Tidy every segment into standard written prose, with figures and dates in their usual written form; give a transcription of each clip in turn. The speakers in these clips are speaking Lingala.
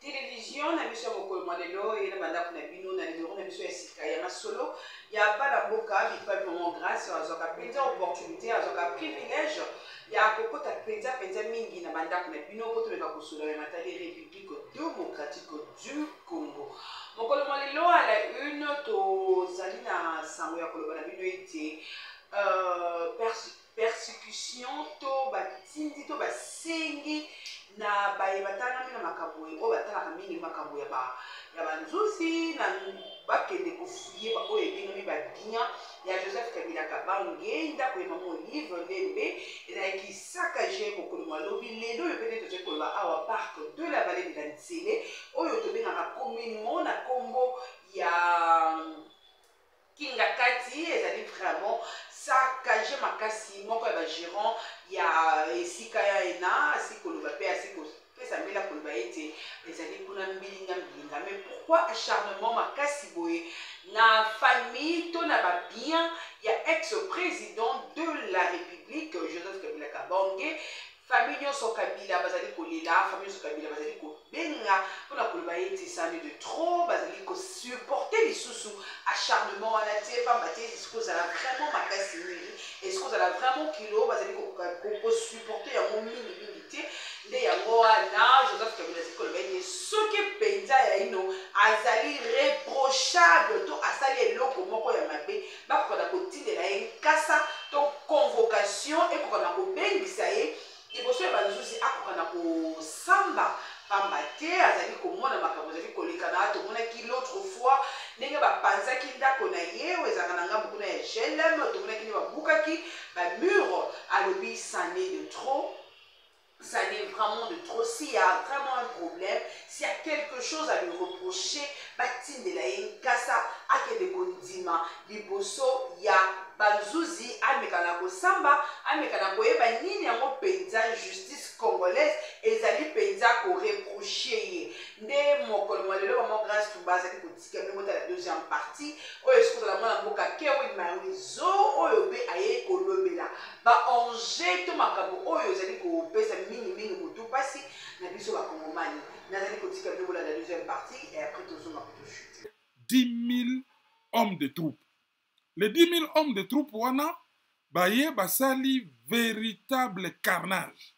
Télévision, na biso mokolo malelo et na banda kuna bino na numéro na biso ya sika ya masolo ya bana boka bipa vraiment grâce azoka penza opportunité azoka privilège ya kokota penza mingi na banda kuna bino poto beka kosola ya matali République démocratique du Congo. Mokolo malelo à la une to zali na sango ya koloba na bino ete persécution to batindi to basengi na bayebatana mina makaboye o batala mingi makaboye ya banzusi na bakende kofuye ba o ebinga mi babia ya Joseph Kabila Kabange ndako ya mama Olive Lembe et qui saccagé mokolo malobi lelo yo peut-être je koloba awa parc de la vallée de la Ntsele oyo to benga na communement na kombo ya Kingakati ezali vraiment saccagé makasi moko ya bagérant ya esika ya ena asikoloba pe asikopesa mbela koloba ete ezali kuna mbilinga mais pourquoi acharnement makasi boye na famille to na babien ya ex-président de la République Joseph Kabila Kabange famille nyonso Kabila bazali kolela famille nyonso Kabila bazali kobenga mpona koloba ete sani de trop bazali kosupporter lisusu acharnement wana te pamba te eske ozala vraiment makasi mingi eske ozala vraiment kilo bazali kosupporter yango mingi te nde yango wana Joseph Kabila azali koloba ete soki mpenza ya ino azali reprochable to asali eloko moko ya mabe bakokana kotindela ye nkasa to convocation ekokana kobengisa ye liboso ya banzusi akokana kosamba pamba te azali komona makambo azali kolekana tomonaki l'autre fois ndenge bapanzaki ndako na ye oyo ezalaka na ngambo kuna ya GLM tomonaki nde babukaki bamur alobi ça n'est de trop. Ça n'est vraiment de trop. S'il y a vraiment un problème, s'il y a quelque chose à lui reprocher, batinde la yenkasa akede kondima liboso ya banzuzi amekana ko samba amekana ko yeba nini yango penza justice congolaise ezali penza ko reprocher nde mokolo malelo vraiment grâce to base ali kotika mbongo la deuxième partie oyo esko la mwana mboka kewi marizo oyo be aye kolobela ba ange to makambo oyo ezali ko pesa mingi mutu pasi na biso ba kongomani nazali kotika mbongo la deuxième partie et après tozonga pour chuter 10 000 hommes de troupes. Les 10 000 hommes de troupes wana baye basali véritable carnage.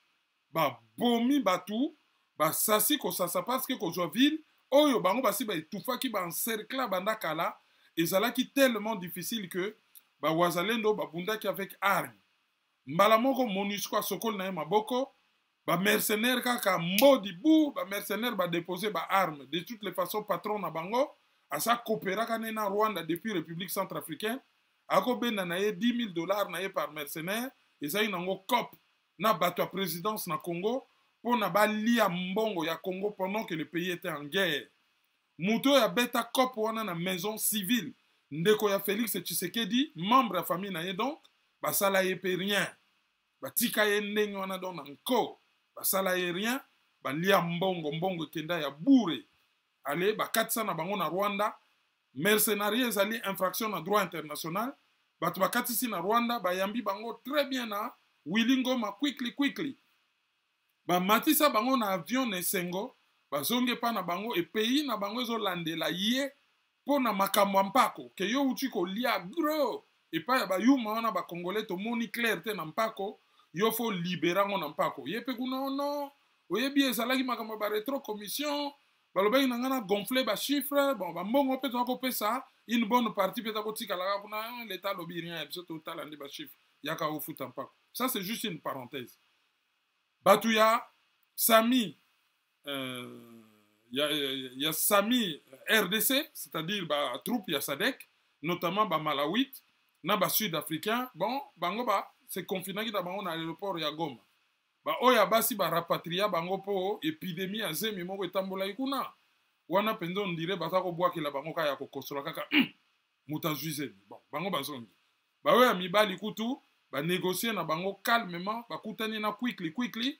Ba bomi batu ba sasi ko sasa parce que ko zo ville oyo bango basi ba etufaki ba encercler bandakala ezalaki tellement difficile que ba wazalendo ba bundaki avec armes. Mbala moko MONUSCO sokol na maboko ba mercenaires kaka mbodi bu ba mercenaires ba déposer ba armes de toutes les façons patron na bango asa coopéraka na Rwanda depuis République centrafricaine ako benda na ye $10,000 na ye par mercenaire ezali nango cop na bato ya présidence na Congo pour na balia mbongo ya Congo pendant que le pays était en guerre. Muto ya beta cop wana na maison civile ndeko ya Félix Tshisekedi membre ya famille na ye donc basala ye pe rien batika ye ndenge wana donc nko basala ye rien balia mbongo kenda ya bourré. Allez, bakatisa na bango na Rwanda, mercenaires ezali infraction na droit international, batu bakatisi na Rwanda, bayambi bango très bien na Wilingoma quickly. Ba matisa bango na avion na Sengo, bazonge pa na bango e pays na bango ezolandela ye po na makambo mpako ke yo uti ko lia gros e pa ya ba yuma wana ba congolais to moni clair te na mpako yo fo libérer ngo na mpako ye pe kuna no oyebi ezalaki makambo ba rétro commission balobaki na ngana gonfler ba chiffre bon ba mbongo pe to ko pesa une bonne partie peut ko tika la kuna l'état lobi rien biso total andi ba chiffre yaka au foot mpako. Ça c'est juste une parenthèse. Batuya Sami y a Sami RDC, c'est-à-dire ba troupe ya SADC, notamment ba Malawite, na ba Sud-Africain, bon, bango ba c'est confiné ki da bango na l'aéroport ya Goma. Ba oya basi ba rapatria bango po épidémie ya zemi moko etambola ikuna. Wana pendo on dirait ba ta ko bwakela bango ka ya ko kosola kaka muta juize. Bon, bango bazongi. Ba oya mibali kutu ba négocier na bango calmement, ba kutani na quickly.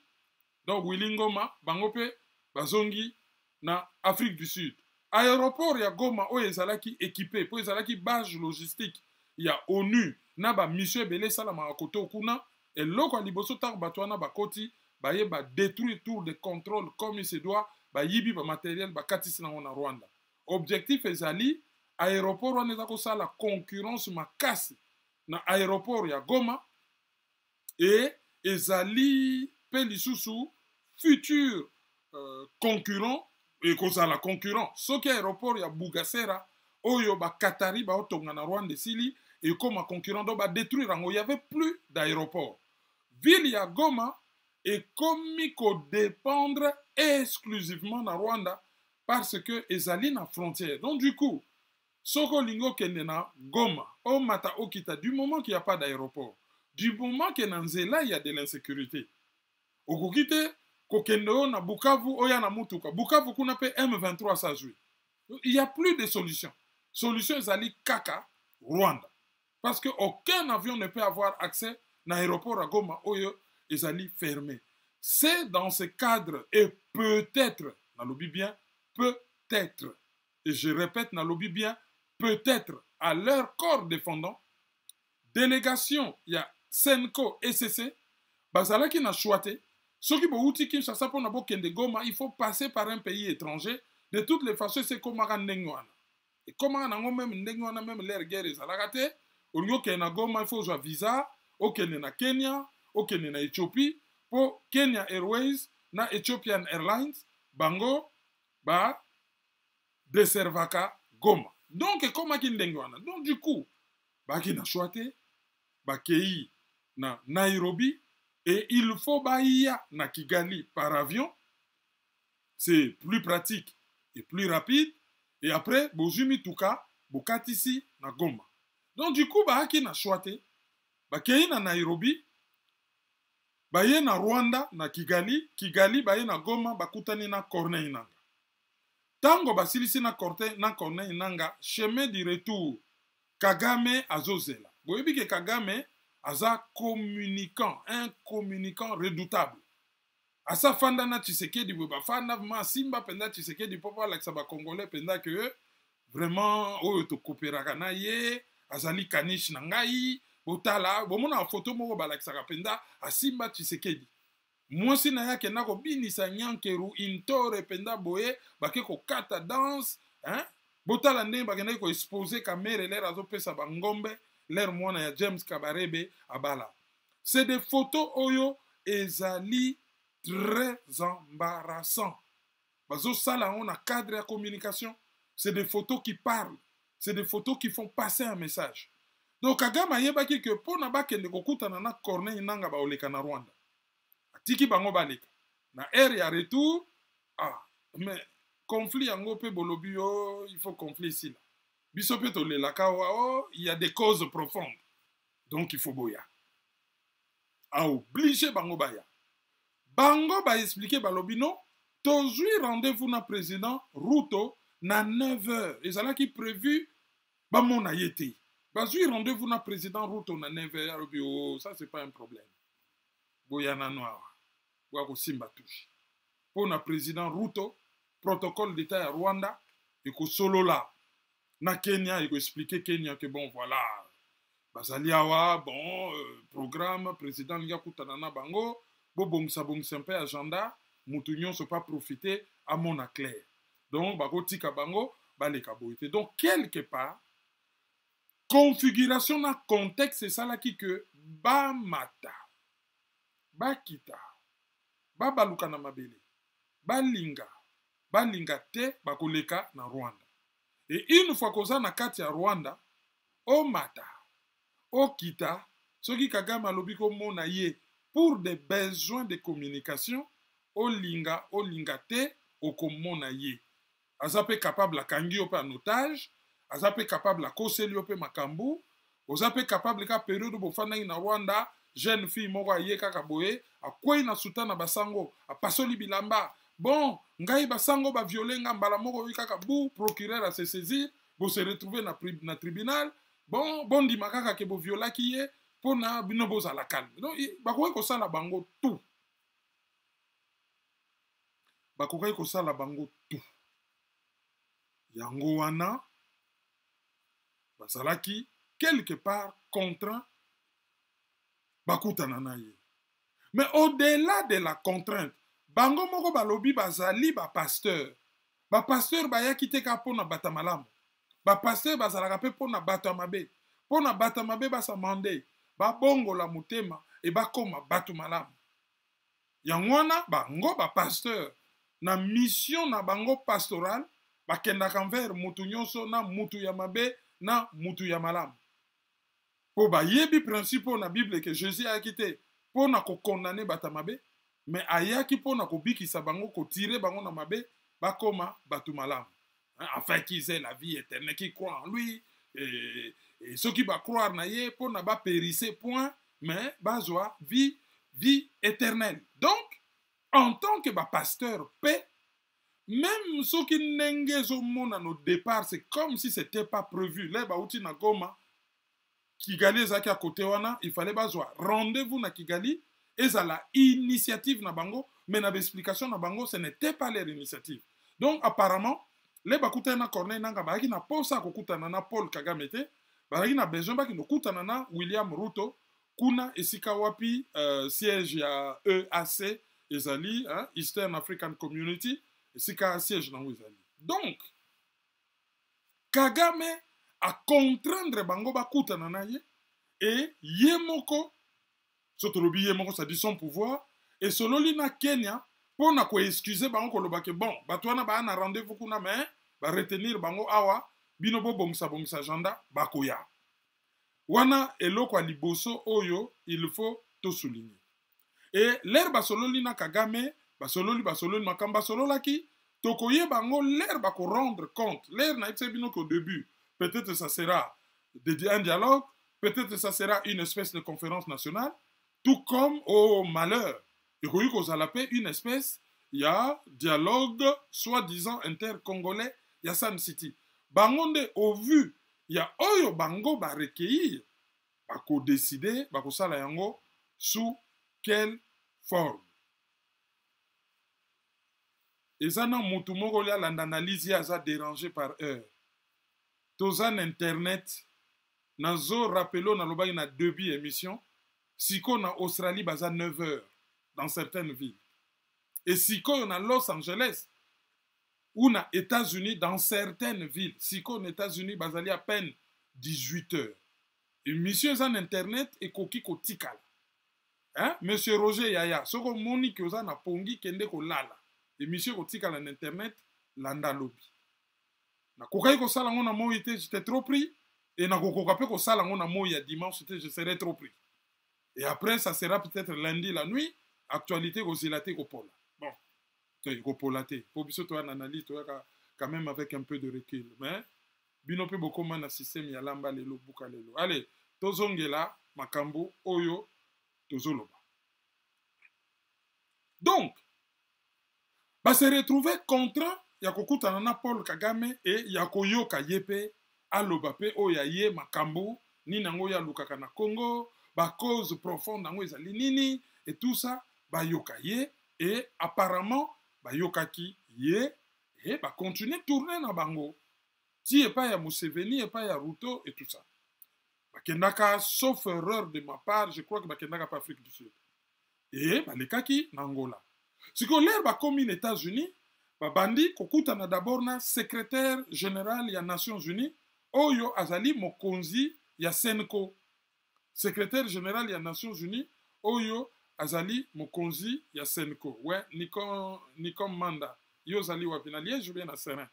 Donc Willy Ngoma bango pe bazongi na Afrique du Sud. Aéroport ya Goma oyo ezalaki équipé, po ezalaki base logistique ya ONU na ba mission ebele salama kote okuna eloko liboso tango bato wana bakoti baye ba détruire tour de contrôle comme il se doit ba yibi ba matériel ba katisi nango na Rwanda. Objectif ezali aéroport wana eza kosala concurrence makasi na aéroport ya Goma et ezali pe lisusu futur concurrent et kozala concurrent soki aéroport ya Bugasera oyo ba Qatari ba otonga na Rwanda sili et comme concurrent donc ba détruire yango, il y avait plus d'aéroport. Ville ya Goma et comme ko dépendre exclusivement na Rwanda parce que ezali na frontière. Donc du coup soko lingo kende na Goma o mata okita du moment qu'il n'y a pas d'aéroport, du moment que na nzela il y a de l'insécurité. Okokite kokendo na Bukavu oya na mutuka Bukavu kuna pe M23 sa jouer. Il n'y a plus de solution. Solution ezali kaka Rwanda. Parce que aucun avion ne peut avoir accès à l'aéroport à Goma oyo ezali fermé. C'est dans ce cadre et peut-être, na lobi bien, peut-être, et je répète, na lobi bien, peut-être à leur corps défendant, délégation, il y a Senko et SCC, bazalaki na chouate, ceux qui bouti Kinshasa pour na bokende Goma, il faut passer par un pays étranger. De toutes les façons, c'est comme un ndengwana. Et comment on a même ndengwana, même l'air guerre ezalakate, au lieu que na Goma, il faut jouer visa, au na Kenya, au na Éthiopie, pour Kenya Airways, na Ethiopian Airlines, bango, ba, deservaka Goma. Donc, comment qui ndengwana. Donc, du coup, ba ki na chouate, ba kei na Nairobi, et il faut baïa na Kigali par avion. C'est plus pratique et plus rapide. Et après, bozumi tuka, bokatisi na Goma. Donc du coup, baaki na chouate, bakei na Nairobi, baye na Rwanda, na Kigali, Kigali baye na Goma, bakutani na Corneille Nangaa. Tango basilisi na Corneille Nangaa, chemin du retour, Kagame azozela. Boyebi ke Kagame, aza communicant, un communicant redoutable. Asa fanda na Tshisekedi ba fanda ma simba penda Tshisekedi popo alakisa ba congolais penda que vraiment oyo to coopéraka na ye azali kanish na ngai botala bomona photo moko balakisa penda asimba Tshisekedi. Mwasi na yake nako binisa nyankeru intore penda boye bake ko kata danse, hein? Botala ndenge bakenda ko exposer kamera l'air azopesa ba ngombe l'air mwana ya James Kabarebe abala. C'est des photos oyo ezali très embarrassant. Bazo sala on a cadre de communication. C'est des photos qui parlent. C'est des photos qui font passer un message. Donc Kagame yebaki que pour na bakende kokutana na Corneille Nangaa ba oleka na Rwanda. Atiki bango baleka. Na air ya retour, mais conflit yango pe bolobi yo, il faut conflit ici là. Biso pe to le lakawa il y a des causes profondes. Donc il faut boya. A obligé bango baya. Bango ba expliquer balobi non, tozui rendez-vous na président Ruto na 9h. Et ça là qui prévu ba mona yete. Bazui rendez-vous na président Ruto na 9h. Oh, ça c'est pas un problème. Boyana noir. Boya ko simba touche. Pour na président Ruto, protocole d'état à Rwanda et ko solo là. Na Kenya, il ko expliquer Kenya que bon voilà. Bazali awa bon programme président Liga kutana na bango. Bon un peu agenda, moutounion se pas profiter à mon clair. Donc, bagoti kabango, baleka boite. Donc, quelque part, configuration na contexte, c'est ça là qui que ba mata, ba kita, ba baluka na mabele, ba linga te, ba koleka na Rwanda. Et une fois qu'on a na kati ya Rwanda, o mata, o kita, ce qui Kagame alobiko mona ye, pour des besoins de communication, o linga te, okomona ye. Aza pe capable akangi yo pe en otage, aza pe capable akoseli yo pe makambu, oza pe capable ka période bofandaki na Rwanda, jeune fille moko aye kaka boye, akwei na sultan na basango, apasoli bilamba. Bon, ngai basango ba violenga mbala moko kaka bu, procureur a se saisir, bo se retrouver na tribunal. Bon, bondi makaka ke bo violaki ye, pona bino boza la calme. Donc, bakoki kosala bango tout. Bakoki kosala bango tout. Yango wana, bazalaki, quelque part, contraint, bakutana na ye. Mais au-delà de la contrainte, bango moko balobi bazali ba pasteur. Ba pasteur bayaki te ka pona bata malamu. Ba pasteur bazalaka pe pona bata mabe. Pona bata mabe basa mande, ba bongo la mutema e ba koma batu malamu. Yango wana bango ba pasteur na mission na bango pastoral bakendaka envers mutu nyonso na mutu ya mabe na mutu ya malamu. Po bayebi principe na Bible que Jésus a quitté pour na ko condamner bata mabe, mais ayaki pour na ko bikisa bango ko tirer bango na mabe bakoma batu malamu. Afin qu'ils aient la vie éternelle, qui croient en lui, et ceux qui va croire na ye pour na ba périsser point, mais bazwa vie éternelle. Donc, en tant que pasteur paix, même ceux qui n'engagent au monde à nos départ, c'est comme si c'était pas prévu. Là, bauti na Goma, Kigali ezaki à côté wana, il fallait bazwa rendez-vous na Kigali, et ça la initiative na bango, mais na explication na bango, ce n'était pas leur initiative. Donc apparemment, les bakuta na Corneille nanga baki na posa kokutana na Paul Kagame te, baki na besoin baki no kutana na William Ruto, kuna esika wapi siège ya EAC ezali, Eastern African Community, esika siège na ezali. Donc Kagame a contraindre bango bakutana na ye, et yemoko, sotolobi yemoko, ça dit son pouvoir, et sololi na Kenya, pour na ko excuser bango koloba ke bon, batwana ba na rendez-vous kuna mais ba retenir bango awa, bino bo bongisa agenda bakoya. Wana eloko liboso oyo, il faut tout souligner. Et l'air basololi na Kagame, basololi makamba sololaki, tokoye bango l'air bako rendre compte, l'air na bino qu'au début, peut-être ça sera un dialogue, peut-être ça sera une espèce de conférence nationale, tout comme au malheur. Et qu'on a l'appelé une espèce, il y a dialogue, soi-disant inter-congolais, il y a San City. Bangonde, au vu, il y a Oyo Bango ba recueillir, bako décider, bako sala yango, sous quelle forme. Et ça, non, moutumoko lia l'analyse ya za dérangé par heure. Tozan internet, nazo rappelo na loba na début émission, siko na Australie baza 9 heures dans certaines villes. Et siko na Los Angeles ou na États-Unis dans certaines villes, siko na États-Unis bazali à peine 18 heures. Et monsieur zan internet et koki ko tikala. Hein? Monsieur Roger Yaya, soko moni ki oza na pongi kende ko lala. Et monsieur ko tikala na internet landa lobby. Na kokai ko sala ngona mo ite, j'étais trop pris. Et na kokoka pe ko sala ngona mo ya dimanche, je serais trop pris. Et après, ça sera peut-être lundi la nuit, actualité ko zilate ko pola. Bon, ko polate. Pour biso to an analyse, to quand même avec un peu de recul. Mais, bino pe boko mana système ya lamba lelo, buka lelo. Allez, tozongela, makambo, oyo, tozoloba. Donc, bah se retrouver contraint, yakoku tanana Paul Kagame et yakoyo kayepe, aloba pe oyaye makambo, ni nango ya lukaka na Congo, ba cause profonde nango ezali nini, et tout ça, ba yokaye, et apparemment, ba yokaki ye, et ba continuer tourner na bango. Ti et pas ya Museveni, et pas ya Ruto, et tout ça. Ba kendaka, sauf erreur de ma part, je crois que ba kendaka pas Afrique du Sud. Et ba lekaki na Angola. Si qu'on l'air ba comme les États-Unis, ba bandi kokutana d'abord na secrétaire général ya Nations Unies, oyo azali mokonzi ya Senko. Secrétaire général ya Nations Unies, oyo azali mokonzi ya Senko. Ouais, Nikon Manda. Yo azali wapi na Liège ou bien na Serein.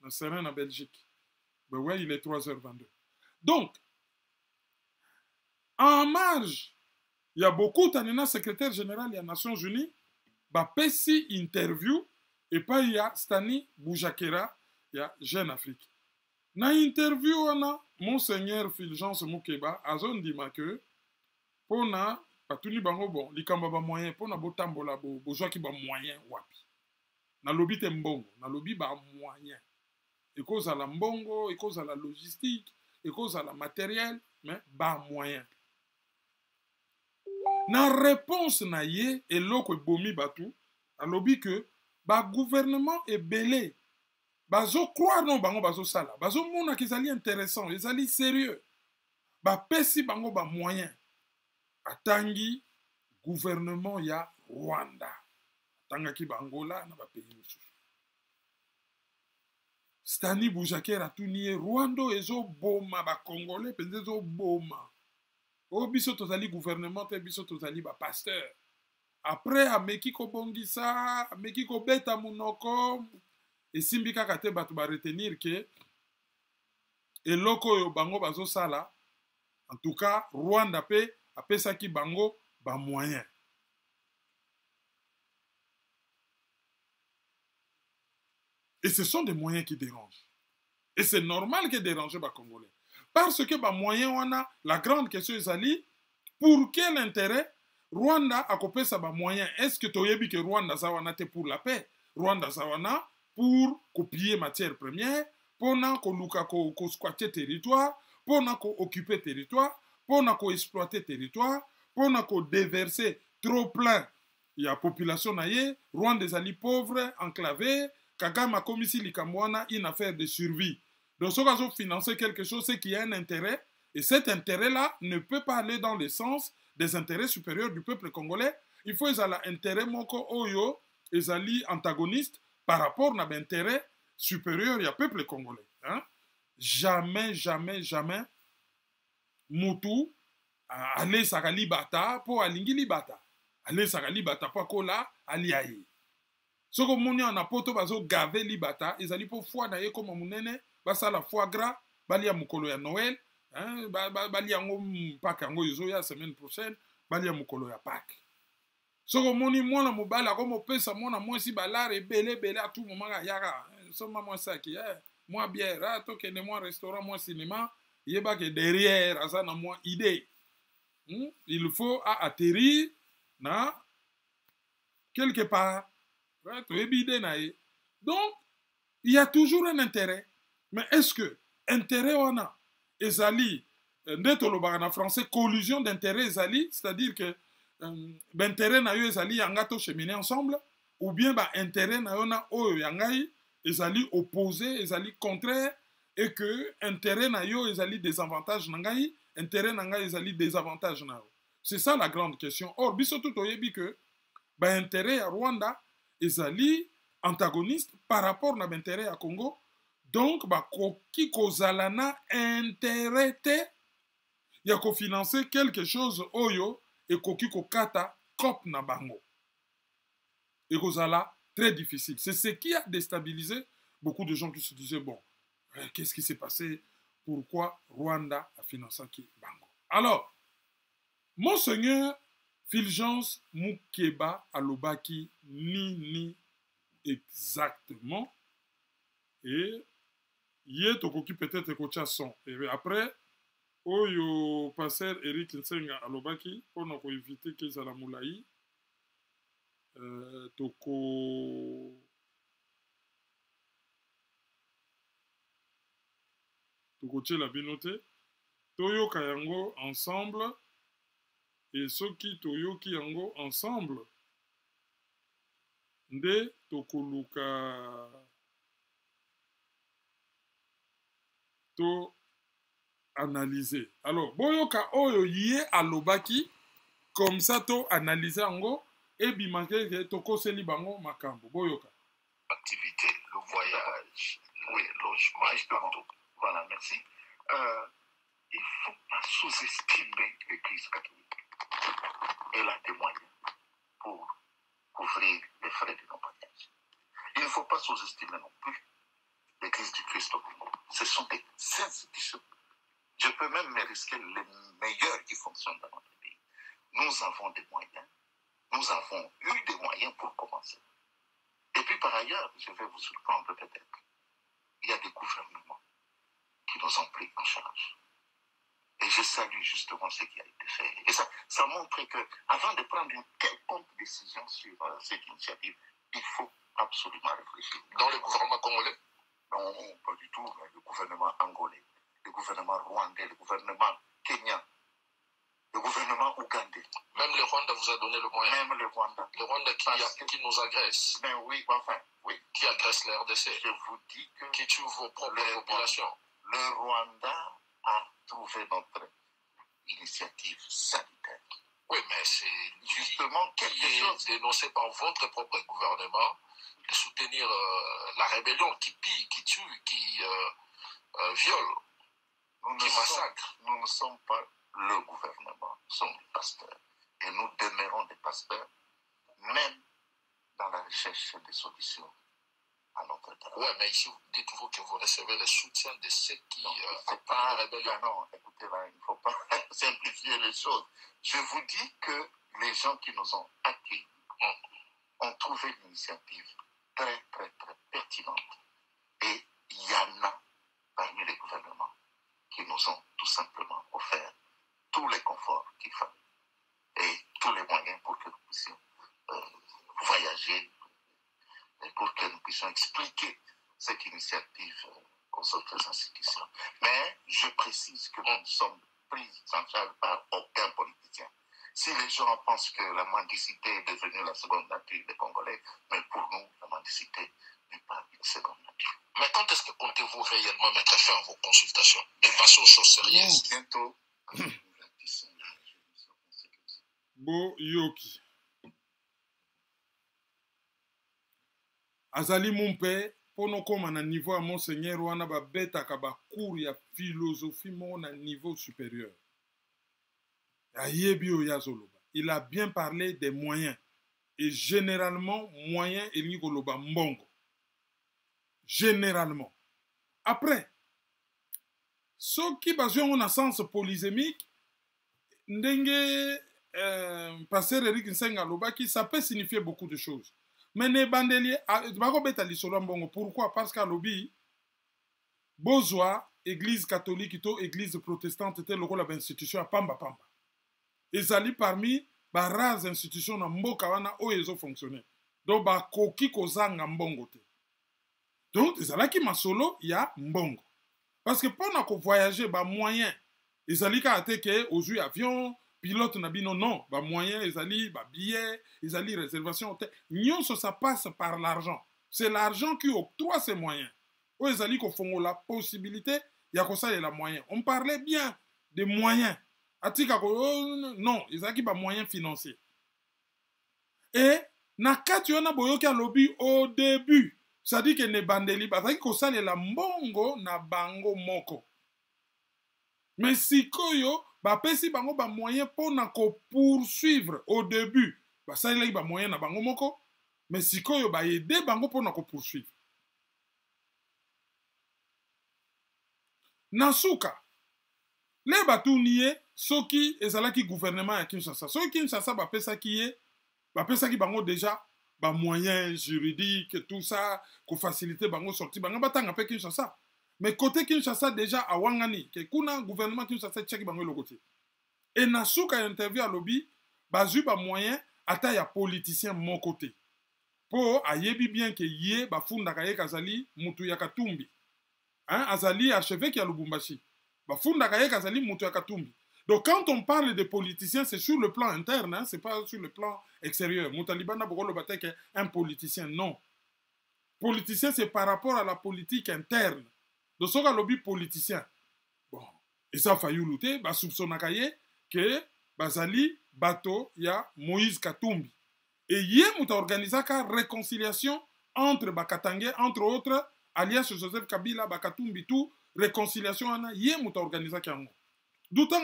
Na Serein na Belgique. Ben ouais, il est 3h22. Donc, en marge, il y a beaucoup tanina secrétaire général des Nations Unies, ba pesi interview, Et pas il y a Stani Boujakera, il y a Jeune Afrique. Na interview wana Monseigneur Fulgence Mukeba azondima que pona patuni bango bon likamba ba moyen pona botambola bo bozwaki ba moyen wapi. Na lobi te mbongo, na lobi ba moyen. Et cause à la mbongo, et cause à la logistique, et cause à la matériel, mais ba moyen. Na réponse na ye eloko ebomi batu alobi que ba gouvernement ebele bazo croire non bango bazo sala bazo mona kezali intéressant ezali sérieux ba pesi bango ba moyen atangi gouvernement ya Rwanda atangaki bangola na ba pays mosusu Stani Boujakera atuni ye Rwanda ezo boma ba congolais penza ezo boma o biso tozali gouvernement te biso tozali ba pasteur après ameki kobongisa ameki kobeta munoko esimbi kaka te bato ba retenir que eloko oyo bango bazosala en tout cas Rwanda pe apesaki bango ba moyen. Et ce sont des moyens qui dérangent. Et c'est normal que déranger ba Congolais. Parce que ba moyen wana la grande question ezali pour quel intérêt Rwanda akopesa ba moyen. Est-ce que toyebi que Rwanda za wana te pour la paix? Rwanda za wana pour copier matière première, pendant qu'on luka ko squatter territoire, pendant qu'on occuper territoire, pendant qu'on exploiter territoire, pendant qu'on déverser trop plein. Il y a population naïe, Rwanda des alliés pauvres, enclavés, Kagame a commis ici une affaire de survie. Donc, ce qu'on financer quelque chose, c'est qu'il y a un intérêt, et cet intérêt-là ne peut pas aller dans le sens des intérêts supérieurs du peuple congolais. Il faut qu'ils aient l'intérêt moko oyo, ils alliés antagonistes, par rapport à l'intérêt supérieur du peuple congolais. Hein? Jamais, jamais, jamais, Moutou, allez sakali bata, pour alingi libata. Allez sakali bata, pour kola, aliaye. Ce que moni en apoto bazo gavé libata, ils allaient pour foi d'ailleurs comme monene, basa la foie gras, balia mukolo ya Noël, hein, balia ngo Pâques ngo yozo ya semaine prochaine, balia mukolo ya Pâques. Soko moni mwana mobala comme pesa mwana mwasi balare belé à tout moment yaka soma mwasa ki moi bière to kende moi restaurant moi cinéma yeba que derrière asa na moi idée. Il faut atterrir na quelque part. Donc il y a toujours un intérêt. Mais est-ce que intérêt on a ezali ndetoloba na français collusion d'intérêt ezali, c'est-à-dire que intérêt na yo ezali yanga to cheminer ensemble ou bien intérêt na yo na oyo yangai ezali opposé ezali contraire et que intérêt na yo ezali désavantage na ngai intérêt na ngai ezali désavantage na yo. C'est ça la grande question. Or biso tout oyebi que intérêt à Rwanda ezali antagoniste par rapport na intérêt à Congo, donc koki kozala na intérêt te ya ko financer quelque chose oyo et koki kokata kop na bango. Et kozala très difficile. C'est ce qui a déstabilisé beaucoup de gens qui se disaient, bon, qu'est-ce qui s'est passé? Pourquoi Rwanda a financé bango? Alors, Monseigneur Fulgence Mukeba alobaki ni exactement. Et hier, tokoki peut-être kocha son. Et après, oyo pasteur Eric Nsenga alobaki pona ko éviter que za la moulaï toko tchela binote toyoka yango ensemble et soki toyoki yango ensemble nde tokoluka to analyser. Alors, boyoka oyo yé alobaki, comme ça to analyser ango, et bimanke to koseli bango makambo. Boyoka. Activité, le voyage, oui, logement, tout. Voilà, merci. Il ne faut pas sous-estimer l'Église catholique. Elle a des moyens pour couvrir les frais de nos voyages. Il ne faut pas sous-estimer non plus l'Église du Christ au Congo. Ce sont des institutions. Je peux même me risquer les meilleurs qui fonctionnent dans notre pays. Nous avons des moyens. Nous avons eu des moyens pour commencer. Et puis puis par ailleurs, je vais vous surprendre peut-être, il y a des gouvernements qui nous ont pris en charge. Et je salue justement ce qui a été fait. Et ça montre qu'avant de prendre une quelconque décision sur cette initiative, il faut absolument réfléchir. Dans le gouvernement congolais? Non, pas du tout. Le gouvernement angolais, le gouvernement rwandais, le gouvernement kenyan, le gouvernement ougandais. Même le Rwanda vous a donné le moyen. Même le Rwanda. Le Rwanda qui nous agresse. Ben oui, enfin, oui. Qui agresse la RDC. Je vous dis que... Qui tue vos propres populations. Le Rwanda a trouvé notre initiative sanitaire. Oui, mais c'est justement quelque chose dénoncé par votre propre gouvernement de soutenir la rébellion qui pille, qui tue, qui viole, qui massacre. Nous ne sommes pas le gouvernement, nous sommes des pasteurs. Et nous demeurons des pasteurs, même dans la recherche des solutions à notre travail. Oui, mais ici, dites-vous que vous recevez le soutien de ceux qui c'est pas la rébellion. Non, écoutez, là, il ne faut pas simplifier les choses. Je vous dis que les gens qui nous ont accueillis ont trouvé l'initiative très, très, très pertinente. Et il y en a parmi les gouvernements qui nous ont tout simplement offert tous les conforts qu'il fallait et tous les moyens pour que nous puissions voyager et pour que nous puissions expliquer cette initiative aux autres institutions. Mais je précise que nous sommes pris en charge par aucun politicien. Si les gens pensent que la mendicité est devenue la seconde nature des Congolais, mais pour nous, la mendicité n'est pas une seconde nature. Mais quand est-ce que comptez-vous réellement mettre fin à vos consultations et passer aux choses sérieuses? Bientôt. Boyoki. Azali mumpe pono koma na niveau à monseigneur wana ba betaka ba cours ya philosophie mo na niveau supérieur. Ayebi oyazoloba. Il a bien parlé des moyens et généralement moyens elingi koloba mbongo. Généralement. Après ceux qui basent en sens polysémique ndenge pasteur Eric Nsenga lobaki, ça peut signifier beaucoup de choses. Mais ne bandelier, pourquoi? Parce qu'à l'obi, Bozwa, église catholique, église protestante, était le rôle de l'institution à Pamba Pamba. Et zali parmi les rares institutions na mboka wana oyo ezo fonctionner. Donc ba koki kozanga mbongo te. Donc ezalaki masolo ya mbongo. Parce que pendant qu'on voyageait ba moyen, ezali ka ateke ozui avion, pilote na bino non, ba moyen ezali ba billet, ezali réservation hôtel. Nyonso ça passe par l'argent. C'est l'argent qui octroie ces moyens. O ezali ko fongo la possibilité ya ko ça la moyen. On parlait bien des moyens. Atika ko non, ezali ba moyens financiers. Et na kati ona boyoki alobi au début, ça dit que ne bandeli bazali ko ça la mbongo na bango moko. Mais sikoyo bapesi bango ba moyen pona ko poursuivre au début basalelaki ba moyen na bango moko, mais sikoyo ba aider bango pona ko poursuivre. Nasuka le batuniye soki ezalaki gouvernement ya Kinshasa, soki Kinshasa bapesaki bango déjà ba moyen juridique tout ça ko faciliter bango sorti bango batanga pe Kinshasa. Mais côté Kinshasa déjà à Wangani, que kuna gouvernement Kinshasa tchaki bango le côté. Et Nasuka interview à lobby, bazu ba moyen ata ya politicien mon côté. Po ayebi bien que yé ba funda kaye kazali mutu ya Katumbi. Hein, azali archevêque ya Lubumbashi. Ba funda kaye kazali mutu ya Katumbi. Donc quand on parle de politiciens, c'est sur le plan interne, hein, c'est pas sur le plan extérieur. Mutalibana bokolo bateke un politicien, non. Politicien c'est par rapport à la politique interne. Donc, ce lobby politicien. Bon, et ça a failli lutter, bah, soupçonnakaye que Bazali, Bato, ya Moïse Katumbi. Et hier, nous avons organisé une réconciliation entre Bakatangé, entre autres, alias Joseph Kabila, Bakatumbi, tout, réconciliation, hier, nous avons organisé un d'autant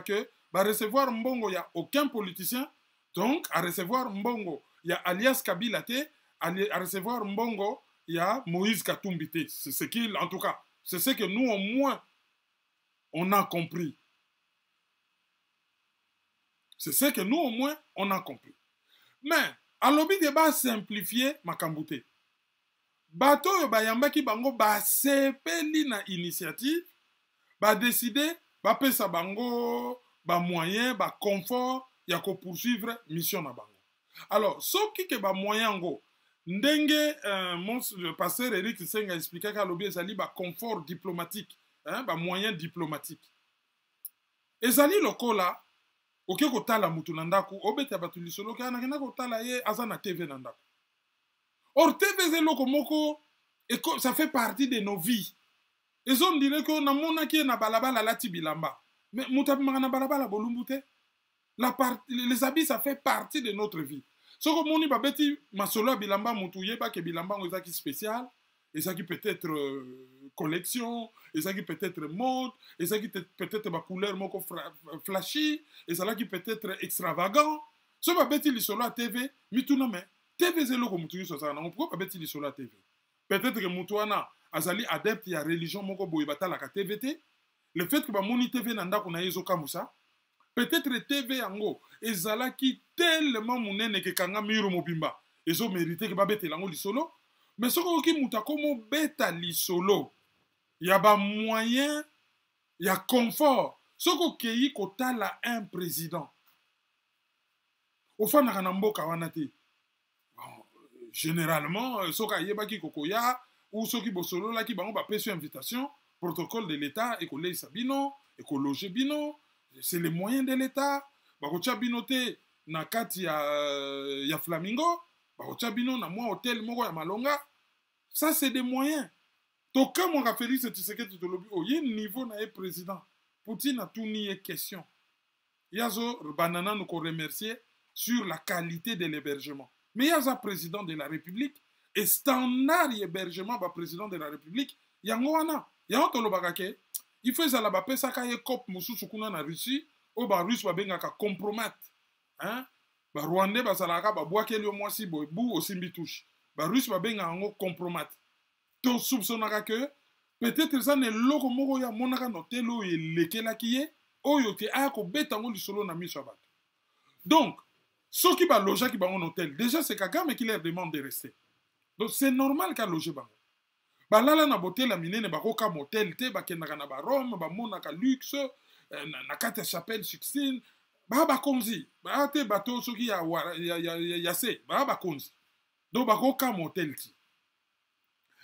que bah, recevoir Mbongo, il n'y a aucun politicien, donc à recevoir Mbongo, il y a alias Kabila, à recevoir Mbongo, il y a Moïse Katumbi. C'est ce qu'il, en tout cas, c'est ce que nous, au moins, on a compris. C'est ce que nous, au moins, on a compris. Mais, à l'objet de bas simplifier ma cambouté. bato oyo bayambaki bango basepeli na initiative badeside bapesa bango bamoyen baconfort ya kopoursuivre mission na bango. Alors soki ke bamoyen yango ndenge mon pasteur Eric Senga expliquaka alobi ezali baconfort diplomatique, bamoyen diplomatique ezali lokola oke kotala mutu na ndako obeta bato lisolo ke anakenda kotala ye aza na TV na ndako. Or TV zeloko moko ça fait partie de nos vies. Et on dirait que na monaki na balabala lati bilamba. Mais mutabimaka na balabala bolumbute. Les habits ça fait partie de notre vie. So ko moni babeti masolo bilamba mutu yeba ke bilamba ngo ezaki spécial, ezaki peut-être collection, ezaki peut-être mode, ezaki peut-être ba couleur moko flashy, ezaki peut-être extravagant. So babeti lisolo a TV, mituna me TV zeloko mutu yuso sana. Pourquoi babeti lisolo a TV? Peut-être que mutu wana azali adepte ya religion moko boye batala ka TVT. Le fait que ba moni TV nanda kuna yezo kamusa. Peut-être TV yango ezalaki tellement munene ke kanga miro mobimba. Ezo mérité que babete lango lisolo. Mais soko ki muta komo beta lisolo. Ya ba moyen ya confort. Soko keyi kotala un président. Ofana kana mboka wana te. Généralement soka yebaki kokoya ou soki bosolo la ki bango ba pesu invitation, protocole de l'État et kolei sabino, et kologer bino. C'est les moyens de l'État. Bakocha binote na kati ya Flamingo. Bakocha bino na moi hôtel moko ya Malonga. Ça c'est des moyens. Toka mon Félix Tshisekedi tolobi o yé niveau na e président. Poutine a tout nié question. Yazo banana nous ko remercier sur la qualité de l'hébergement. Mais yaza président de la République et standard hébergement ba président de la République yango wana. Yango tolobaka ke il faut ça là-bas pesa ka ye cop mususu kuna na Russie o ba russe ba benga ka compromettre ba rwandais ba salaka ba boakeli o mwasi boy bu osimbi touche ba russe ba benga ngo compromettre to soupçonnaka que peut-être ça ne loko moko ya monaka no telo ye lekelaki ye oyo te ako betango lisolo na miso bato. Donc ceux qui ba loger ki bango hôtel déjà c'est Kagame qui leur demande de rester. Donc c'est normal qu'à loger bango. Balala na botel la minene bakoka motel te bakendaka na ba Rome ba monaka luxe na kati ya chapelle Sixtine ba konzi ba te bato soki ya se ba konzi donc bakoka motel ti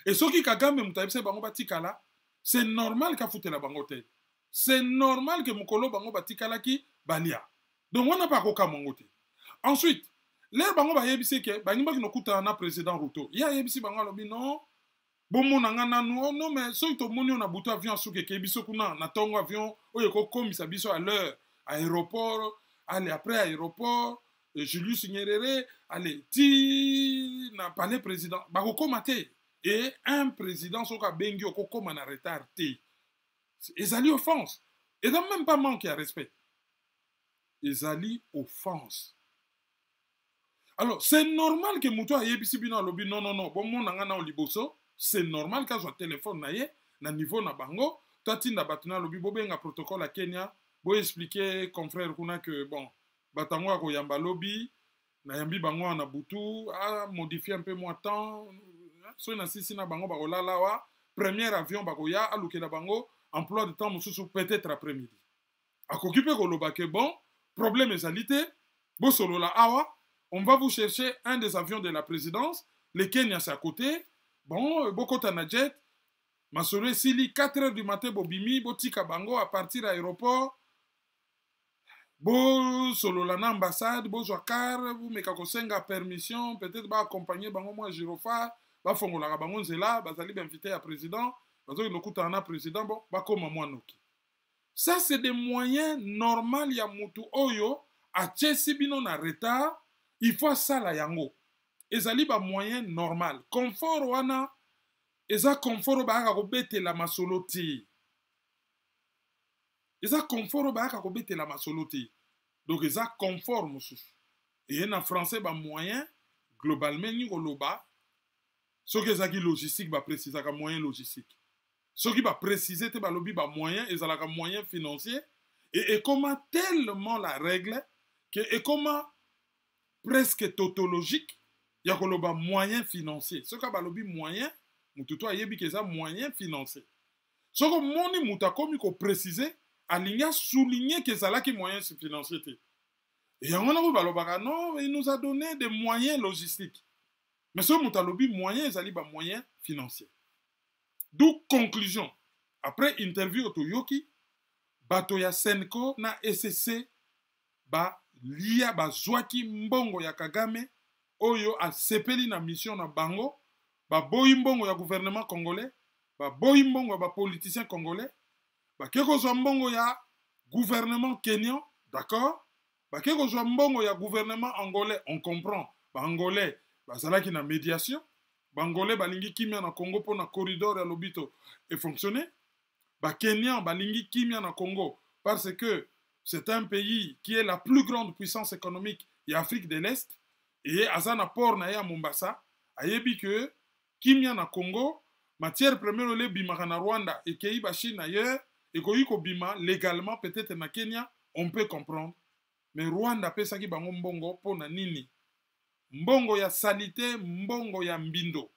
et soki Kagame mutabise bango batikala c'est normal ka futela bango te c'est normal que mukolo bango batikala ki balia donc on n'a pas koka mongo te. Ensuite l'air bango ba yebise ke banimba kino kuta na président Ruto ya yebisi bango lobi non. Bon, non, mais si tu as un bouton avion, tu as un avion, tu as à l'heure, aéroport, allez, après aéroport, Julius Nyerere, allez, ti, n'a pas le président. Et un président, qui a bengi, qui a retard, ils allaient offense. Et donc, même pas manquer à respect. Ils allaient offense. Alors, c'est normal que Moutou a yébisi bino alobi, non, bon, mon nangana oliboso. C'est normal quand je téléphone na niveau na bango tatinda batuna lobi bobenga protocole à Kenya bo expliquer confrère kuna que bon batango ko yamba lobby na yambi bango na butu a modifier un peu moins temps so na sisi na bango ba kolala wa premier avion ba koya alukela bango emploi de temps mususu peut-être après-midi akokipe ko loba que bon problème ezalité bo solo la awa on va vous chercher un des avions de la présidence le Kenya c'est à côté. Bon, beaucoup de jet, ma soeur Sili, 4 h du matin, Bobimi, Botika Bango, à partir de l'aéroport, Bo solo la ambassade, Bo Joakar, vous mekako senga permission, peut-être ba accompagner Bango moi Girofa, ba fongola Bango Zela, bazali invité à président, bazo inokuta na président, bon, ba koma moi noki. Ça c'est des moyens normaux ya mutu oyo, a tchesi bino na retard, il faut ça la yango. Ezali ba moyen normal. Confort wana, eza confort ba aka kobete la masoloti. Eza confort ba aka kobete la masoloti. Donc eza confort mususu. Et en français ba moyen globalement ni koloba. Soki ezaki logistique ba préciser ka moyen logistique. Soki ba préciser te ba lobi ba moyen ezalaka moyen financier et comment tellement la règle que et comment presque tautologique. Il y a un moyen financier. Ce qui est le moyen, mutu to ayebi ke eza moyen financier. Soko moni mutu akomi ko préciser, alingi souligner ke ezalaki moyen financier te. Et yango na ko balobaka non, il nous a donné des moyens logistiques. Mais ce mutu alobi moyen ezali ba moyen financier. D'où conclusion. Après interview otoyoki, bato ya Senko na SSC ba lia ba zwaki mbongo ya Kagame oyo asepeli na mission na bango, ba boyi mbongo ya gouvernement congolais, ba boyi mbongo ya ba politiciens congolais, ba keko zwa mbongo ya gouvernement kenyan, d'accord? Ba keko zwa mbongo ya gouvernement angolais, on comprend. Ba angolais bazalaki na médiation, ba angolais balingi kimia na Congo pour na corridor ya lobito et fonctionner. Ba Kenyan balingi kimia na Congo parce que c'est un pays qui est la plus grande puissance économique de l'Afrique de l'Est. Et azana port na ya Mombasa, ayebi que kimia na Congo, matière première le bima na Rwanda et kei ba Chine ailleurs, et ko bima légalement peut-être na Kenya, on peut comprendre. Mais Rwanda pesa ki bango mbongo po na nini? Mbongo ya salité, mbongo ya mbindo.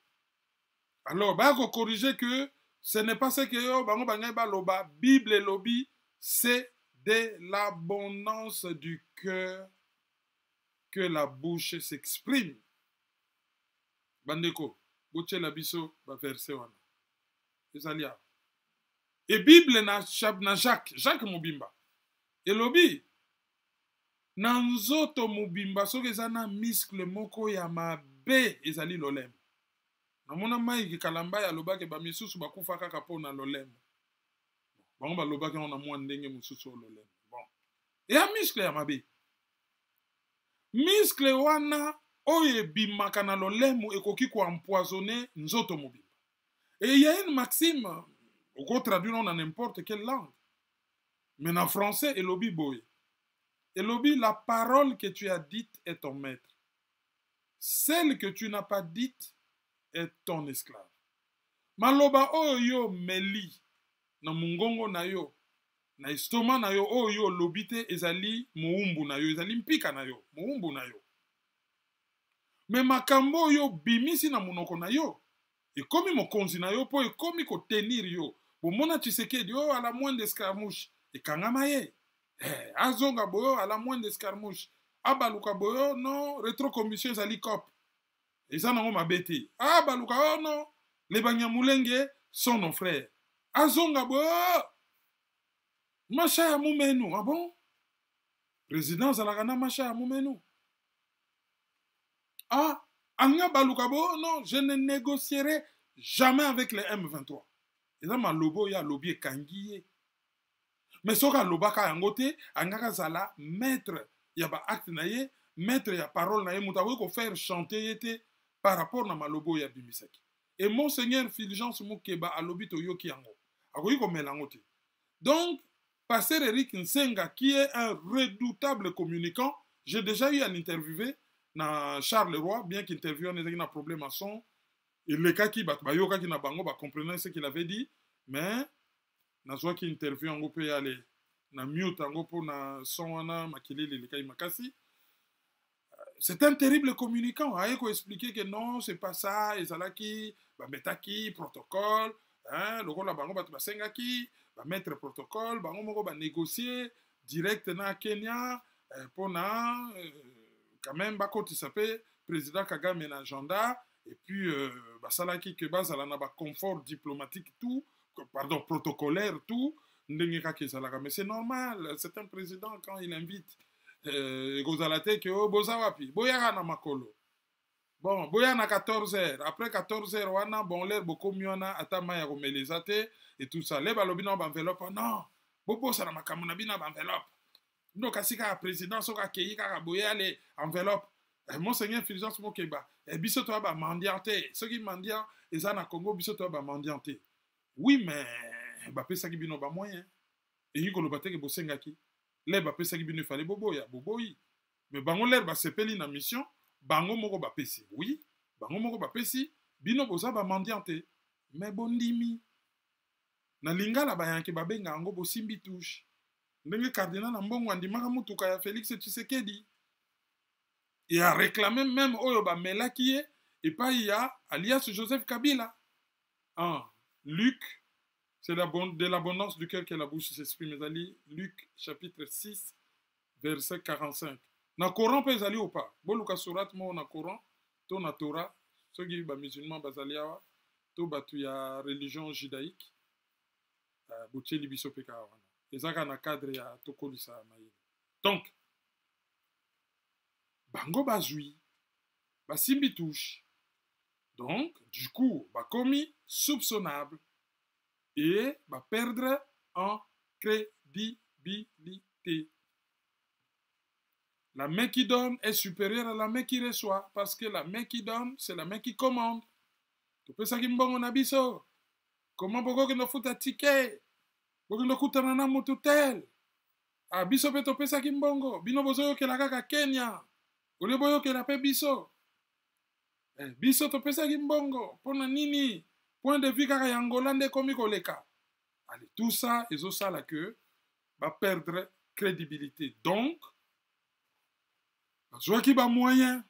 Alors, ba ko corriger que ce n'est pas ce que yo bango bangay ba loba Bible et lobby, c'est de l'abondance du cœur que la bouche s'exprime. Bandeko, bouche la biso ba verset wana. Ezalia. Et Bible na Jacques Mobimba. Et lobby na nzoto Mobimba soki eza na miskle moko ya mabe ezali lolemo. Namona mai ki kalamba ya lobake ba misusu bakufa kaka po na lolemo. Bango ba lobake on a mwa ndenge mususu lolemo. Bon. Et ya miskle ya mabe. Miskle wana oye bimaka na lolemo ekoki ko empoisonner nzoto Mobimba. Et il y a une maxime, on peut traduire dans n'importe quelle langue. Mais en français, et lobby boy. Et lobby, la parole que tu as dite est ton maître. Celle que tu n'as pas dite est ton esclave. Maloba oyo meli na mungongo na yo, na estoma na yo oyo lobite ezali muumbu na yo, ezali mpika na yo, muumbu na yo. Mais makambo yo bimisi na munoko na yo. Et comme mokonzi na yo po et comme ko tenir yo. Bo mona Tshisekedi yo à la moindre escarmouche et kangama ye. Azonga boyo à la moindre escarmouche. Abaluka boyo non rétrocommission ezali cop. Et ça nango mabeti. Abaluka oh non les Banyamulenge sont nos frères. Azonga boyo macha ya mumenu. Ah bon? Président Zalagana macha ya mumenu. Ah Anga Balukabo, non, je ne négocierai jamais avec les M23. Et là, ma lobo ya lobby e kangiye. Mais soka lobaka yangote, anga zala maître ya ba acte na ye, maître ya parole na ye, mutawe ko faire chanter yete par rapport na ma lobo ya bimisaki. Et Monseigneur Fulgence Mukeba a lobby to yoki yango. Akoyi ko melangote. Donc, Pasteur Eric Nsenga, qui est un redoutable communicant, j'ai déjà eu à l'interviewer na Charles Roy, bien qu'interview n'ait pas de problème à son, et le cas qui bayoka qui na bango comprenait ce qu'il avait dit, mais na soit qui interview en peut aller na mute en pour na son wana makili le cas makasi. C'est un terrible communicant. A expliquer que non, c'est pas ça, et zalaki ba metaki protocole, hein, le la bango ba sengaki, ba mettre protocole, bango moko ba négocier direct na Kenya pour na quand même bakoti s'appelle président Kagame na agenda et puis basalaki que bazala na ba confort diplomatique tout pardon protocolaire tout ndenge ka kezalaka mais c'est normal c'est un président quand il invite gozalate que boza wapi boyaka na makolo bon boya na 14h après 14h wana bon l'air beaucoup mieux na atama ya komelezate et tout ça les balobi na ba enveloppe non bobo ça na makambo na bina ba enveloppe. Donc, si le président a accueilli les enveloppes, Monseigneur Fulgence Mokeba, et bisoto a mendianté. Ceux qui mendiant, ils ont Congo, bisoto a mendianté. Oui, mais, Bape Sagibino ba moyen. Et il y a le bâtiment qui Bosengaki. Les Bape Sagibino fallait boboya, boboyi. Mais bango l'air ba sepeli na mission, bango moko ba pesi. Oui, bango moko ba pesi, bino boza ba mendianté. Mais bondimi. Na lingala ba yanke ba benga ango bosimbi touche. Le cardinal Ambongo andimaka mutuka ya Félix Tshisekedi. Il a réclamé même Oyoba Melakie et pas il y a alias Joseph Kabila. Luc, c'est de l'abondance du cœur que la bouche s'exprime. Ezali Luc chapitre 6, verset 45. Na Coran pe ezali ou pas? Boluka surat mo na Coran, to na Torah, soki ba musulman bazali awa, to batu ya religion judaïque, botieli biso pe ka wana. Ezaka na cadre ya tokolisa mayele. Donc, bango bazui, basimbi touche. Donc, du coup, bakomi soupçonnable et va perdre en crédibilité. La main qui donne est supérieure à la main qui reçoit, parce que la main qui donne, c'est la main qui commande. Tu peux ça qui mbongo na biso. Comment boko que no futa ticket? Boko no kutana na motutel. Ah biso pe to pesa ki mbongo. Bino bozo ke la kaka Kenya. Ole boyo ke la pe biso. Biso to pesa ki mbongo. Pona nini? Point de vue kaka ya Angola nde komi koleka. Allez, tout ça, ils ont ça la queue, va perdre crédibilité. Donc, je vois qu'il y a moyen.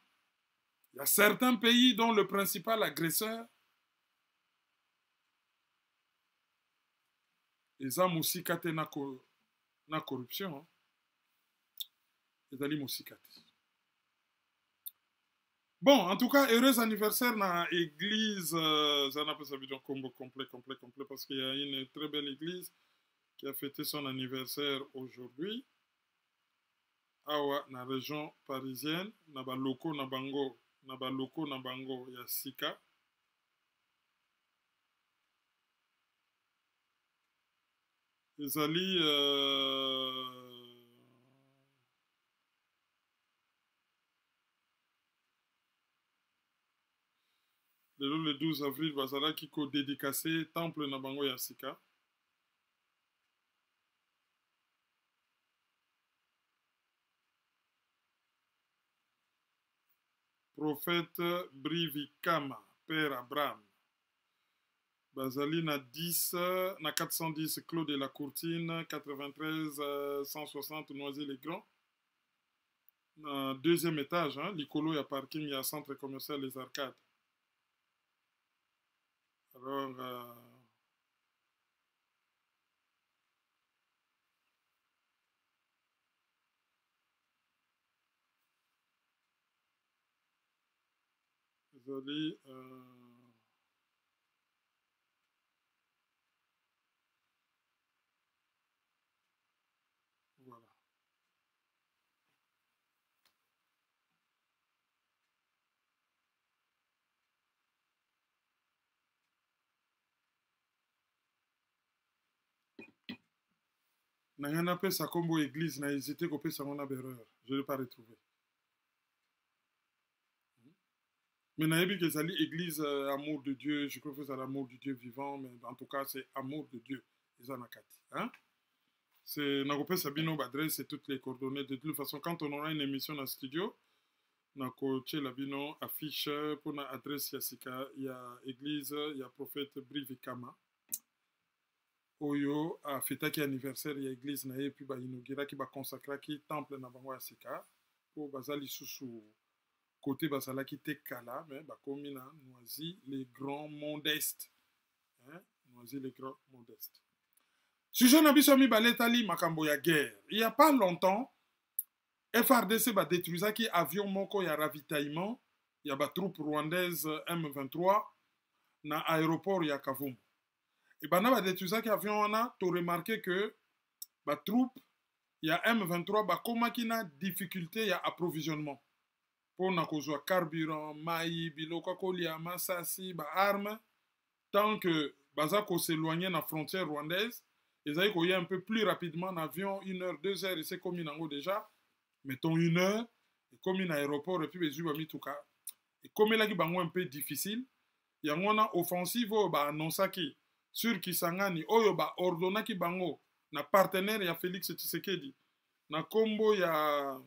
Il y a certains pays dont le principal agresseur, ils ont aussi na corruption. Ils ont aussi. Bon, en tout cas, heureux anniversaire dans l'église. Ça n'a pas sa vidéo combo complet, parce qu'il y a une très belle église qui a fêté son anniversaire aujourd'hui. Awa, dans la région parisienne, na ba loko na bango, ya Sika. Ezali le 12 avril, bazala qui ko dédicacé temple na bango ya Sika. Prophète Brivikama, Père Abraham. Bazali na 10, na 410 Clos de la Courtine, 93 160 Noisy-les-Grands. Deuxième étage, hein, l'Icolo, il y a parking, il y a centre commercial Les Arcades. Alors, désolé, voilà. Nangana pe sa combo église n'a hésité qu'on peut sa mon erreur. Je ne l'ai pas retrouvé. Mais naïbi que sali église amour de Dieu, je crois que c'est l'amour du Dieu vivant, mais en tout cas c'est amour de Dieu. Ils en ont hein? C'est Nagope Sabino adresse et toutes les coordonnées. De toute façon, quand on aura une émission dans le studio, Nakoche Labino affiche pour notre adresse Yassika, il y a église, il y a prophète Brivikama. Oyo a fêté qui anniversaire il y a église na et puis ba inaugura qui ba consacrer qui temple na bango Yassika pour bazali sous côté basala qui te kala mais ba komi na Noisy les grands modestes, hein, Noisy les grands modestes. Sujet na biso mi baletali makambo ya guerre. Il y a pas longtemps FRDC ba détruisa qui avion moko ya ravitaillement ya ba troupe rwandaise M23 na aéroport ya Kavumu. Et ben ba détruisa qui avion on a to remarqué que ba troupe ya M23 ba koma ki na difficulté ya approvisionnement. Pour na kozwa carburant, maï, biloko kolia, masasi, ba armes tant que baza ko s'éloigner na frontière rwandaise, ils avaient koya un peu plus rapidement en avion 1 heure, 2 heures et c'est comme nango déjà. Mettons 1 heure et comme in aéroport et puis bezu ba mituka. Et comme là qui bango un peu difficile, yango na offensive ba annonçaki sur Kisangani oyo ba ordonnaki bango na partenaire ya Félix Tshisekedi na kombo ya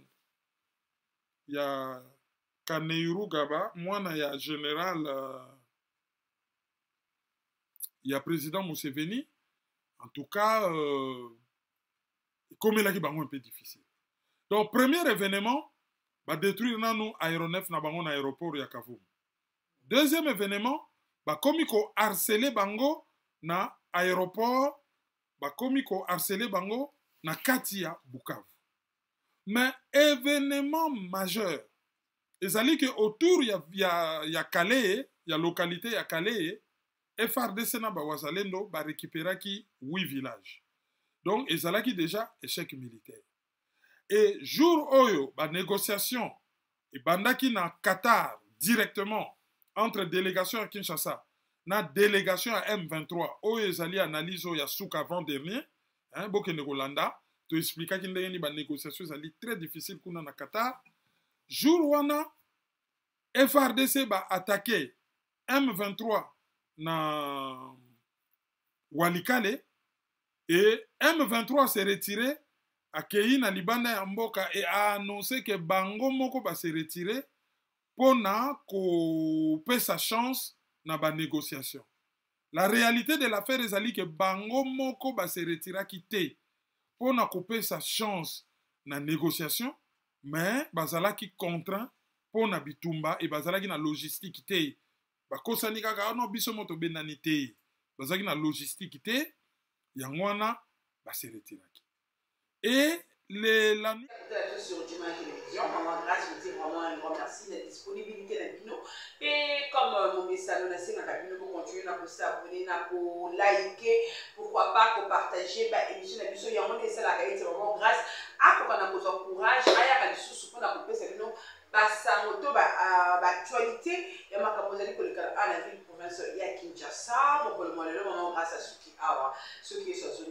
Kaneiru Gaba mwana ya général ya président Museveni. En tout cas comme là qui bango un peu difficile. Donc premier événement va détruire nanu aéronef na bango na aéroport ya Kavumu. Deuxième événement bakomi ko harceler bango na aéroport, bakomi ko harceler bango na kati ya Bukavu. Mais événement majeur ezali que autour ya Calais, ya localité ya Calais, FRDC na bawazalendo ba récupéraki 8 villages. Donc ezalaki déjà échec militaire. Et jour oyo ba négociation et bandaki na Qatar directement entre délégation à Kinshasa na délégation à M23 oyo ezali analyse ya suka avant dernier, hein, bokende kolanda to expliquer ki ndenge ni ba négociation ezali très difficile kuna na Qatar. Jour wana FRDC ba attaqué M23 na Walikale et M23 s'est retiré à na libanda ya mboka et a annoncé que bango moko ba se retiré pour na ko sa chance na ba négociation. La réalité de l'affaire ezali que bango moko ba se retira quitté pour na ko sa chance na négociation, mais bazala ki contraint pour na bitumba et bazala ki na logistique te. Bakosani kaka no biso moto benani te. Bazala ki na logistique te, yango wana ba se retira. Et la sur Djuma Télévision, Maman Grâce, je dis vraiment un grand merci de la disponibilité de Bino. Et comme mon message, on a essayé de continuer à s'abonner, à liker, pourquoi pas à partager l'émission de Bino. Il y a un essai la qualité vraiment grâce à qu'on a besoin de courage, à y sous pour couper cette vidéo. Basa moto actualité et ma capozali pour le à la ville province ya Kinshasa. Donc le moment grâce à ceux qui sont